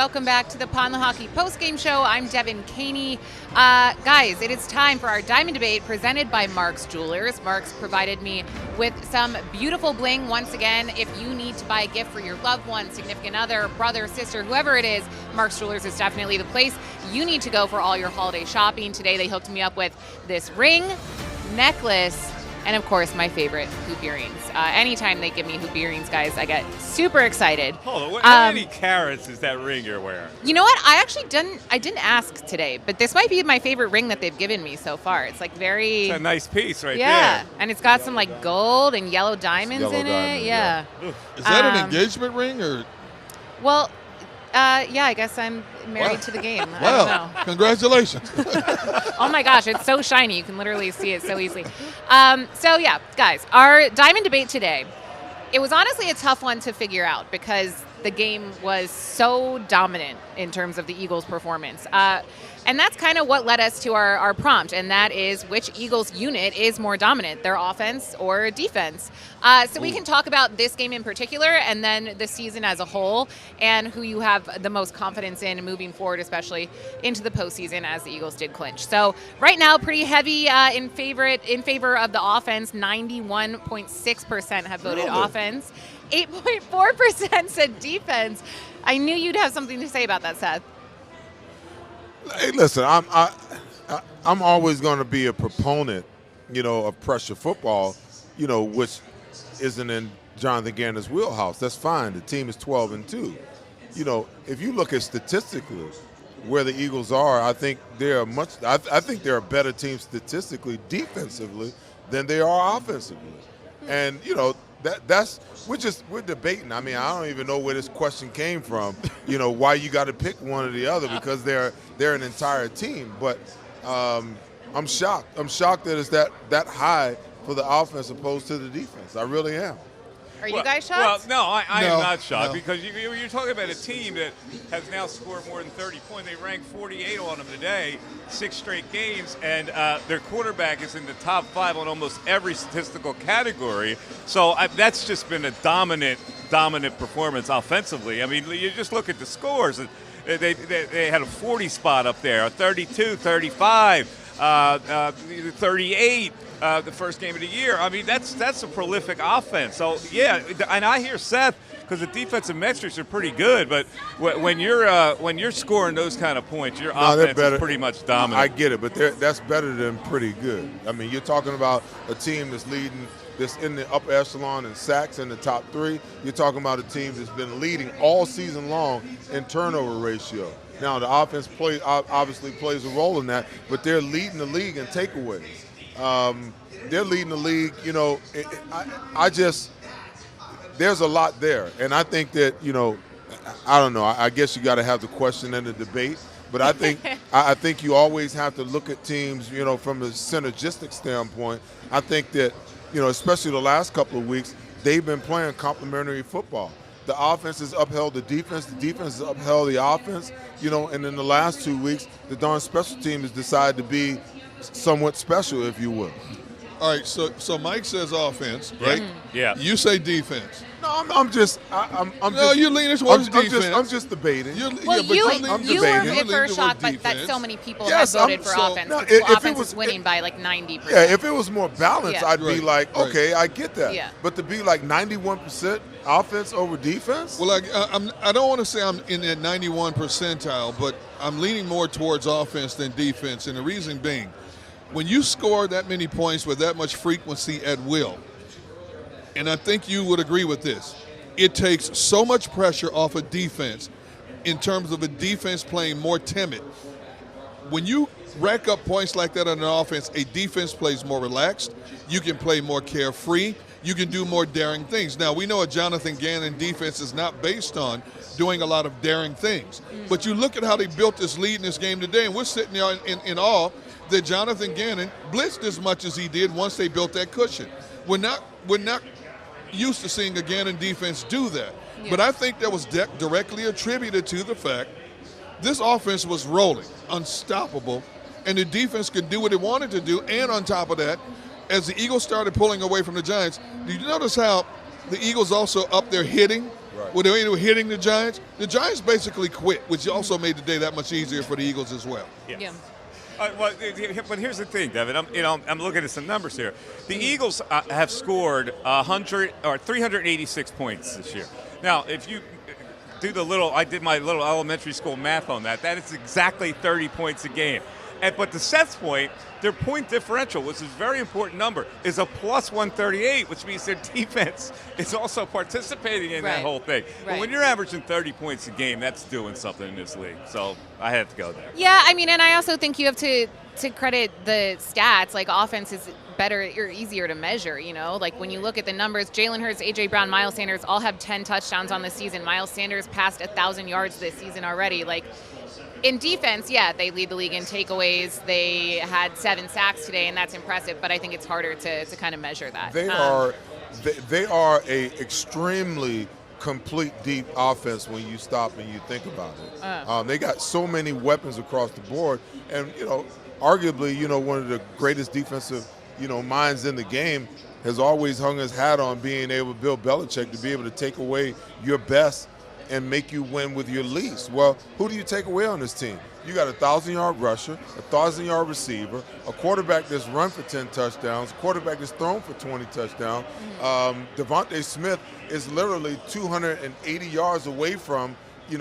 welcome back to the Pond the Hockey postgame show. I'm Devin Caney. Guys, it is time for our Diamond Debate presented by Mark's Jewelers. Mark's provided me with some beautiful bling once again. If you need to buy a gift for your loved one, significant other, brother, sister, whoever it is, Mark's Jewelers is definitely the place you need to go for all your holiday shopping. Today they hooked me up with this ring, necklace, and of course, my favorite, hoop earrings. Anytime they give me hoop earrings, guys, I get super excited. Hold on, how many carats is that ring you're wearing? You know what? I actually didn't ask today, but this might be my favorite ring that they've given me so far. It's like very... It's a nice piece right there. Yeah, and it's got some like gold and yellow diamonds in it. Yeah. Is that an engagement ring or? Well, yeah, I guess I'm married to the game. I don't know. Congratulations. Oh my gosh, it's so shiny. You can literally see it so easily. So yeah, guys, our Diamond Debate today, it was honestly a tough one to figure out because the game was so dominant in terms of the Eagles' performance. And that's kind of what led us to our prompt, and that is which Eagles unit is more dominant, their offense or defense. So we can talk about this game in particular and then the season as a whole and who you have the most confidence in moving forward, especially into the postseason as the Eagles did clinch. So right now, pretty heavy in favor of the offense. 91.6% have voted offense. 8.4% said defense. I knew you'd have something to say about that, Seth. Hey, listen, I'm always going to be a proponent, of pressure football, which isn't in Jonathan Gannon's wheelhouse. That's fine. The team is 12-2. If you look at statistically where the Eagles are, I think they're I think they're a better team statistically, defensively, than they are offensively. And we're debating. I mean, I don't even know where this question came from. Why you got to pick one or the other because they're an entire team. But I'm shocked. I'm shocked that it's that high for the offense opposed to the defense. I really am. Are you guys shocked? Well, no, I am not shocked because you're talking about a team that has now scored more than 30 points. They ranked 48 on them today, 6 straight games, and their quarterback is in the top 5 on almost every statistical category. So that's just been a dominant performance offensively. I mean, you just look at the scores. They had a 40 spot up there, a 32, 35, 38. The first game of the year. I mean, that's a prolific offense. So yeah, and I hear Seth because the defensive metrics are pretty good. But when you're scoring those kind of points, your offense is pretty much dominant. I get it, but that's better than pretty good. I mean, you're talking about a team that's leading, that's in the upper echelon in sacks in the top 3. You're talking about a team that's been leading all season long in turnover ratio. Now the offense obviously plays a role in that, but they're leading the league in takeaways. They're leading the league, there's a lot there. And I think that, I don't know, I guess you got to have the question and the debate. But I think you always have to look at teams, from a synergistic standpoint. I think that, especially the last couple of weeks, they've been playing complementary football. The offense has upheld the defense has upheld the offense, and in the last 2 weeks, the darn special team has decided to be somewhat special, if you will. All right, so Mike says offense, right? Yeah. You say defense. No, I'm just. No, you're leaning towards defense. I'm just debating. You were at first shocked, but that so many people have voted for offense. No, offense is winning by like 90%. Yeah, if it was more balanced, I'd be like, okay, I get that. Yeah. But to be like 91% offense over defense? Well, I don't want to say I'm in that 91 percentile, but I'm leaning more towards offense than defense, and the reason being, when you score that many points with that much frequency at will, and I think you would agree with this, it takes so much pressure off of defense in terms of a defense playing more timid. When you rack up points like that on an offense, a defense plays more relaxed. You can play more carefree. You can do more daring things. Now, we know a Jonathan Gannon defense is not based on doing a lot of daring things. But you look at how they built this lead in this game today, and we're sitting there in awe that Jonathan Gannon blitzed as much as he did once they built that cushion. We're not used to seeing a Gannon defense do that. Yeah. But I think that was directly attributed to the fact this offense was rolling, unstoppable, and the defense could do what it wanted to do. And on top of that, as the Eagles started pulling away from the Giants, did you notice how the Eagles also upped their hitting Right. When they were hitting the Giants basically quit, which also made the day that much easier for the Eagles as well. Yeah. But here's the thing, Devin. I'm looking at some numbers here. The Eagles have scored 386 points this year. Now, if you do I did my little elementary school math on that. That is exactly 30 points a game. But to Seth's point, their point differential, which is a very important number, is a plus 138, which means their defense is also participating in that whole thing. But when you're averaging 30 points a game, that's doing something in this league. So I had to go there. Yeah, I mean, and I also think you have to credit the stats. Like, offense is better or easier to measure, you know? Like, when you look at the numbers, Jalen Hurts, A.J. Brown, Miles Sanders all have 10 touchdowns on the season. Miles Sanders passed 1,000 yards this season already. Like, in defense, yeah, they lead the league in takeaways. They had 7 sacks today, and that's impressive, but I think it's harder to kind of measure that. They are a extremely complete deep offense when you stop and you think about it. They got so many weapons across the board, and arguably, one of the greatest defensive minds in the game has always hung his hat on being able, Bill Belichick, to be able to take away your best and make you win with your least. Well, who do you take away on this team? You got a 1,000-yard rusher, a 1,000-yard receiver, a quarterback that's run for 10 touchdowns, a quarterback that's thrown for 20 touchdowns. Devontae Smith is literally 280 yards away from, you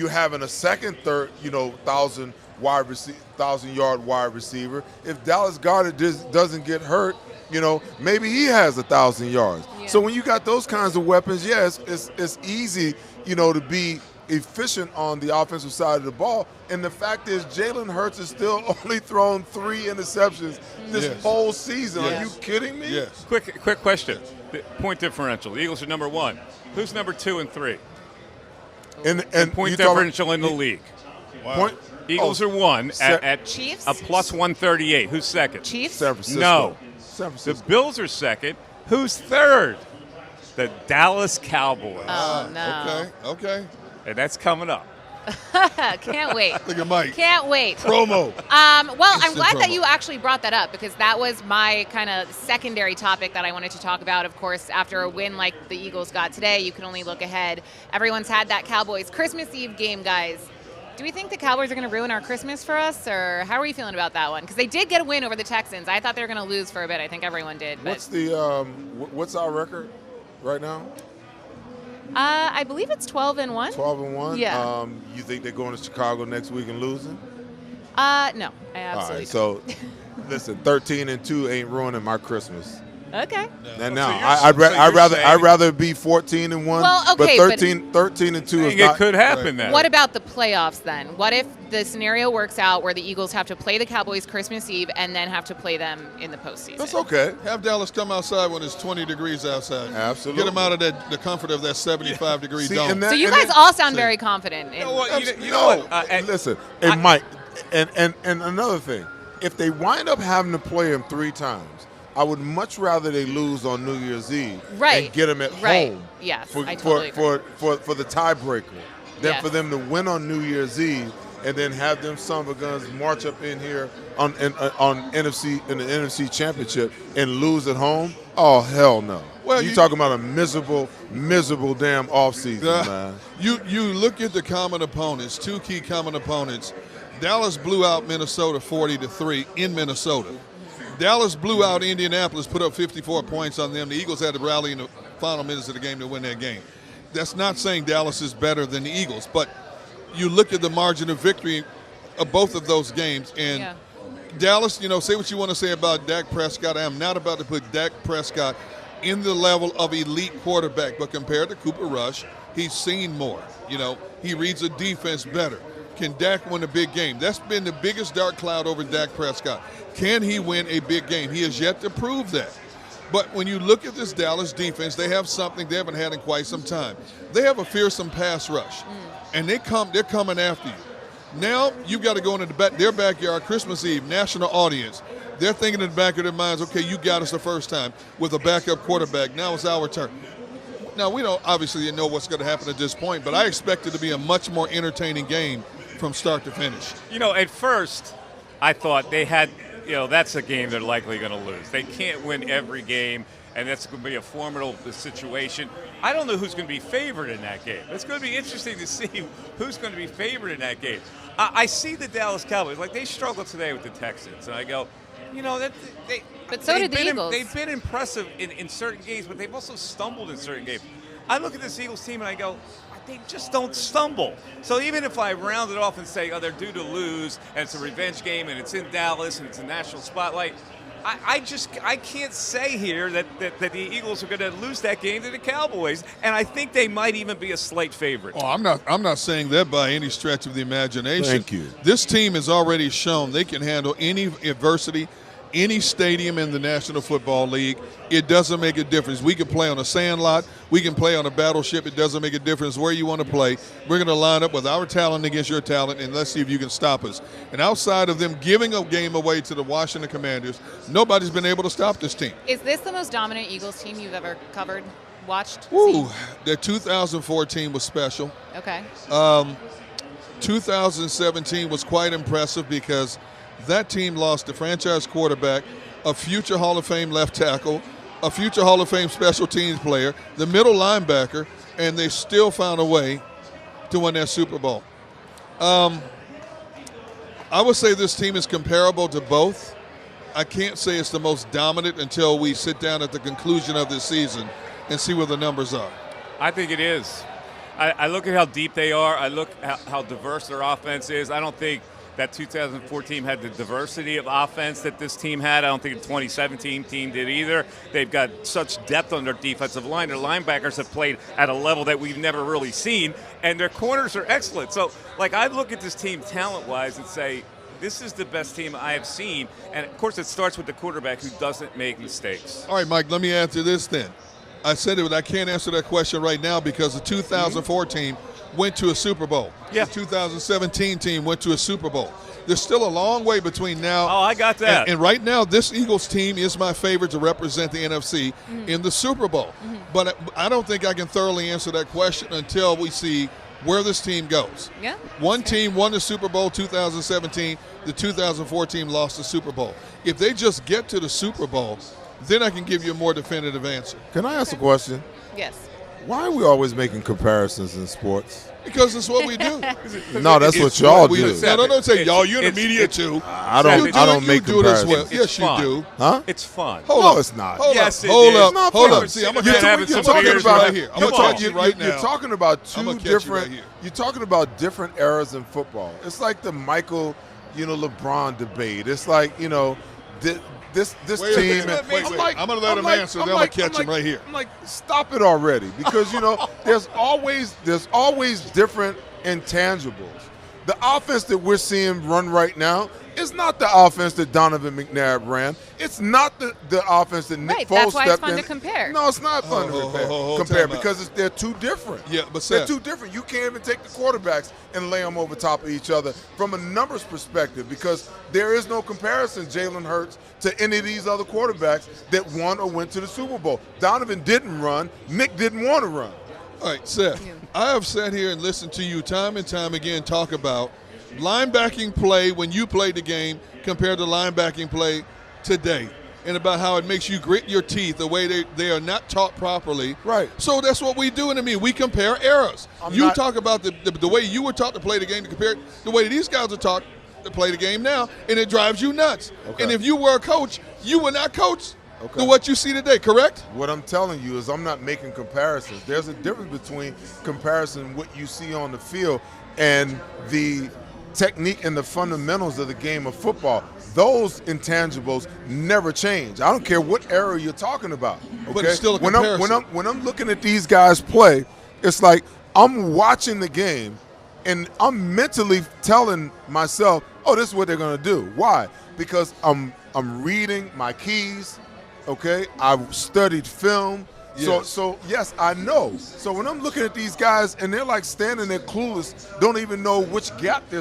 having a second, third, 1,000-yard wide receiver. If Dallas Goedert doesn't get hurt, maybe he has 1,000 yards. Yeah. So when you got those kinds of weapons, yes, it's easy, to be efficient on the offensive side of the ball. And the fact is, Jalen Hurts is still only thrown 3 interceptions this whole season. Yes. Are you kidding me? Yes. Quick question. The point differential. The Eagles are number 1. Who's number 2 and 3? And point differential in the league. Wow. Eagles are 1 at Chiefs? a plus 138. Who's second? Chiefs? San Francisco. No. San The Francisco. Bills are second. Who's third? The Dallas Cowboys. Oh, no. Okay. And that's coming up. Can't wait. Look at Mike. Can't wait. Promo. Well, I'm Instant glad that promo. you actually brought that up, because that was my kind of secondary topic that I wanted to talk about. Of course, after a win like the Eagles got today, you can only look ahead. Everyone's had that Cowboys Christmas Eve game, guys. Do we think the Cowboys are going to ruin our Christmas for us, or how are you feeling about that one? Because they did get a win over the Texans. I thought they were going to lose for a bit. I think everyone did. But What's our record right now? I believe it's 12-1. 12-1. Yeah. You think they're going to Chicago next week and losing? No, I All absolutely right. So, listen, 13-2 ain't ruining my Christmas. don't. Okay. And So now, you're saying- I'd rather be 14-1. Well, okay, but but- 13-2 is It not. could happen then. What about the playoffs then? What if the scenario works out where the Eagles have to play the Cowboys Christmas Eve and then have to play them in the postseason? That's okay. Have Dallas come outside when it's 20 degrees outside. Absolutely. Get them out of the comfort of that 75-degree See, dome. and that- So you and guys then- all sound very confident. You know what? You know No, what? listen, and Mike, and another thing, if they wind up having to play him 3 times, I would much rather they lose on New Year's Eve Right. and get them at Right. home Yes, for, I totally agree. for the tiebreaker than Yes. for them to win on New Year's Eve and then have them son of a guns march up in here on NFC in the NFC Championship and lose at home. Oh hell no! Well, you you- talking about a miserable damn offseason, man. You look at the common opponents, 2 key common opponents. Dallas blew out Minnesota 40-3 in Minnesota. Dallas blew out Indianapolis, put up 54 points on them. The Eagles had to rally in the final minutes of the game to win that game. That's not saying Dallas is better than the Eagles, but you look at the margin of victory of both of those games, and Yeah. Dallas, say what you want to say about Dak Prescott. I am not about to put Dak Prescott in the level of elite quarterback, but compared to Cooper Rush, he's seen more. He reads a defense better. Can Dak win a big game? That's been the biggest dark cloud over Dak Prescott. Can he win a big game? He has yet to prove that. But when you look at this Dallas defense, they have something they haven't had in quite some time. They have a fearsome pass rush, and they're coming after you. Now you've got to go into their backyard, Christmas Eve, national audience. They're thinking in the back of their minds, okay, you got us the first time with a backup quarterback. Now it's our turn. Now, we don't obviously know what's going to happen at this point, but I expect it to be a much more entertaining game from start to finish. At first, I thought they had, that's a game they're likely going to lose. They can't win every game. and that's going to be a formidable situation. I don't know who's going to be favored in that game. It's going to be interesting to see who's going to be favored in that game. I see the Dallas Cowboys, like they struggled today with the Texans, and I go, you know, But so did the Eagles. They've been impressive in certain games, but they've also stumbled in certain games. I look at this Eagles team and I go, they just don't stumble. So even if I round it off and say, oh, they're due to lose, and it's a revenge game, and it's in Dallas, and it's a national spotlight, I can't say here that the Eagles are going to lose that game to the Cowboys, and I think they might even be a slight favorite. Oh, I'm not saying that by any stretch of the imagination. Thank you. This team has already shown they can handle any adversity, any stadium in the National Football League. It doesn't make a difference. We can play on a sand lot. We can play on a battleship. It doesn't make a difference where you want to play. We're going to line up with our talent against your talent, and let's see if you can stop us. And outside of them giving a game away to the Washington Commanders, nobody's been able to stop this team. Is this the most dominant Eagles team you've ever covered, watched? Woo, seen? the 2014 was special. Okay. 2017 was quite impressive because that team lost the franchise quarterback, a future Hall of Fame left tackle, a future Hall of Fame special teams player, the middle linebacker, and they still found a way to win that Super Bowl. I would say this team is comparable to both. I can't say it's the most dominant until we sit down at the conclusion of this season and see where the numbers are. I think it is. I look at how deep they are. I look at how diverse their offense is. I don't think that 2014 team had the diversity of offense that this team had. I don't think the 2017 team did either. They've got such depth on their defensive line. Their linebackers have played at a level that we've never really seen, and their corners are excellent. So, like, I look at this team talent-wise and say, this is the best team I have seen. And, of course, it starts with the quarterback who doesn't make mistakes. All right, Mike, let me answer this then. I said it, but I can't answer that question right now because the 2004 team went to a Super Bowl. Yeah. The 2017 team went to a Super Bowl. There's still a long way between now. Oh, I got that. And right now, this Eagles team is my favorite to represent the NFC in the Super Bowl. But I don't think I can thoroughly answer that question until we see where this team goes. Yeah. One team won the Super Bowl 2017. The 2004 team lost the Super Bowl. If they just get to the Super Bowl, then I can give you a more definitive answer. Can I ask a question? Yes. Why are we always making comparisons in sports? Because it's what we do. No, that's what It's y'all we do. No, don't say y'all. You're in the It's- media it's- too. I don't. You I don't make you do it as comparisons. well. It's Yes, fun. you do. Huh? It's fun. Hold No, up. it's not. Hold Yes, up. it Hold is. up. Not Hold fun. up. See, I'm You're gonna having catch you some right beers here. I'm Come gonna on. catch you right now. You're talking about I'm two gonna catch you right different. here. You're talking about different eras in football. It's like the Michael, LeBron debate. It's like this Wait, team. wait. I'm gonna let him answer, then I'm gonna catch him right here. I'm like, stop it already, because there's always different intangibles. The offense that we're seeing run right now is not the offense that Donovan McNabb ran. It's not the offense that Nick Right, Foles that's why it's stepped fun in. to compare. No, it's not fun to compare time out. because they're too different. Yeah, but they're Seth, too different. You can't even take the quarterbacks and lay them over top of each other from a numbers perspective, because there is no comparison, Jalen Hurts, to any of these other quarterbacks that won or went to the Super Bowl. Donovan didn't run. Nick didn't want to run. All right, Seth, I have sat here and listened to you time and time again talk about linebacking play when you played the game compared to linebacking play today, and about how it makes you grit your teeth the way they are not taught properly. Right. So that's what we do. And I mean, we compare eras. You not- talk about the way you were taught to play the game to compare the way these guys are taught to play the game now, and it drives you nuts. Okay. And if you were a coach, you would not coach Okay. to what you see today, correct? What I'm telling you is I'm not making comparisons. There's a difference between comparison, what you see on the field, and the technique and the fundamentals of the game of football. Those intangibles never change. I don't care what era you're talking about. Okay? But it's still a when comparison. I'm looking at these guys play, it's like I'm watching the game and I'm mentally telling myself, oh, this is what they're going to do. Why? Because I'm reading my keys. Okay, I've studied film, Yes. so yes, I know. So when I'm looking at these guys and they're like standing there clueless, don't even know which gap they're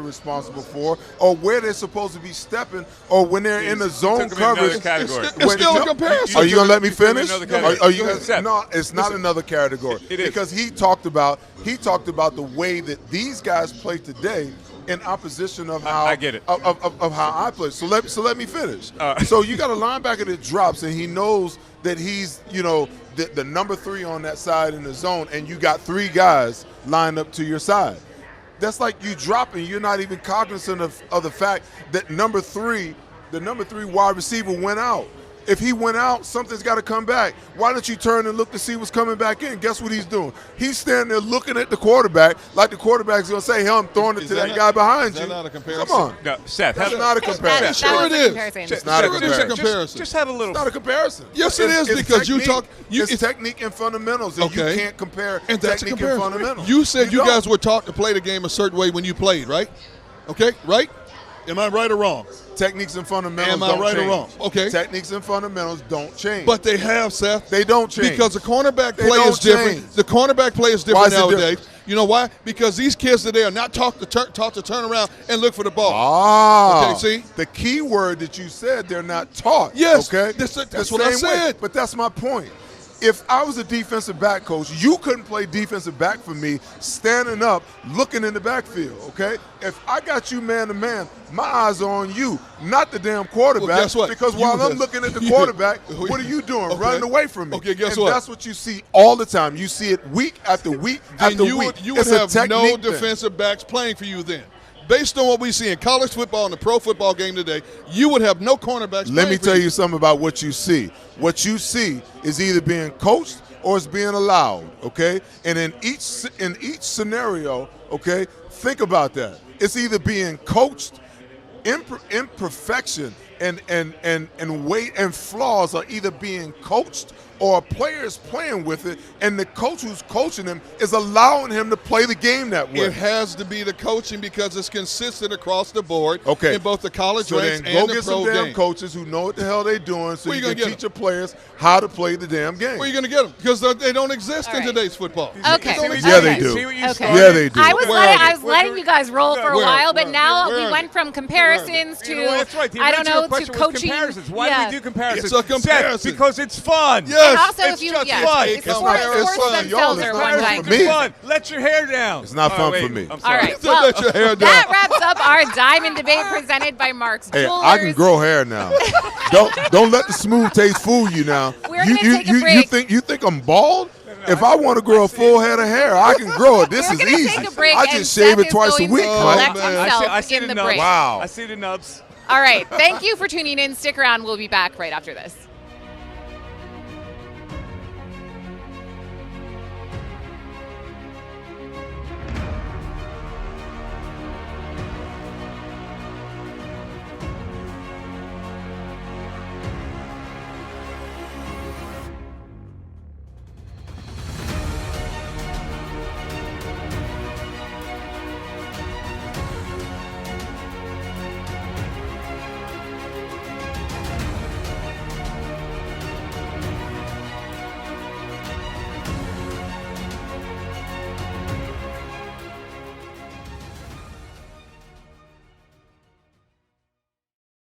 responsible for, or where they're supposed to be stepping, or when they're in the zone took them in another coverage. category. It's still a comparison. Are you gonna let me You took them in finish? another category. Are you Go ahead, Seth. no, it's not another category. It is. Because he talked about the way that these guys play today in opposition of how I get it. Of how I play. So let me finish. All right. So you got a linebacker that drops and he knows that he's, the number 3 on that side in the zone, and you got 3 guys lined up to your side. That's like you dropping. You're not even cognizant of the fact that the number 3 wide receiver went out. If he went out, something's got to come back. Why don't you turn and look to see what's coming back in? Guess what he's doing? He's standing there looking at the quarterback like the quarterback's going to say, hey, I'm throwing it to that guy behind you. Is that not a comparison? Come on. No, Seth. That's not a comparison. Sure it is. It's not a comparison. Just have a little. It's not a comparison. Yes, it is, because you talk. It's technique and fundamentals, and you can't compare And that's a technique and comparison. fundamentals. You said you don't. guys were taught to play the game a certain way when you played, right? Okay, right? Am I right or wrong? Techniques and fundamentals Am I don't right or change. wrong? Okay. Techniques and fundamentals don't change. But they have, Seth. They don't change. Because the cornerback They play don't is different. change. The cornerback play is Why different is it nowadays. different? You know why? Because these kids today are not taught to turn around and look for the ball. Ah. Okay, see? The key word that you said, they're not taught. Yes, Okay. that's The what I same way. said. But that's my point. If I was a defensive back coach, you couldn't play defensive back for me standing up, looking in the backfield, okay? If I got you man-to-man, my eyes are on you, not the damn quarterback. Well, guess what? Because You while I'm have- looking at the quarterback, what are you doing? Okay. Running away from me. Okay, guess and what? that's what you see all the time. You see it week after week after you week. would, you would It's a have no technique thing. defensive backs playing for you then. Based on what we see in college football and the pro football game today, you would have no cornerbacks Let playing me for tell you something about what you see. What you see is either being coached or it's being allowed, okay? And in each scenario, okay, think about that. It's either being coached, imperfection and weight and flaws are either being coached or a player is playing with it, and the coach who's coaching him is allowing him to play the game that way. It has to be the coaching because it's consistent across the board Okay. in both the college So ranks then go and the get pro some damn game. coaches who know what the hell they're doing so Where you you can gonna teach get your players how to play the damn game. Where are you going to get them? Because they don't exist All in right. today's football. Okay. See what Yeah, you- they do. See what you Okay. started? Yeah, they do. I was Where are they? letting you guys roll for a Where- while, but where- now where we are went they? from comparisons to You know, that's right. The I don't original know to question was coaching. comparisons. Why yeah. do we do comparisons? It's a comparison. Seth, because it's fun. Yes. And also, It's if you, just yeah, fun. it's It's sports, not- it's sports fun. themselves Y'all, are it's one not thing. for me. Fun. Let your hair down. It's not fun wait, for me. I'm All sorry. right, So well, let your hair down. that wraps up our Diamond Debate presented by Mark's Hey, Jewelers. I can grow hair now. don't let the smooth taste fool you now. We're you gonna take a break. you think I'm bald? If I want to grow a full head of hair, I can grow it. This We're is gonna easy. take a break I and just shave Seth it is twice a going week, to Oh, collect man. himself I see in the the nubs. break. Wow. I see the nubs. All right, thank you for tuning in. Stick around. We'll be back right after this.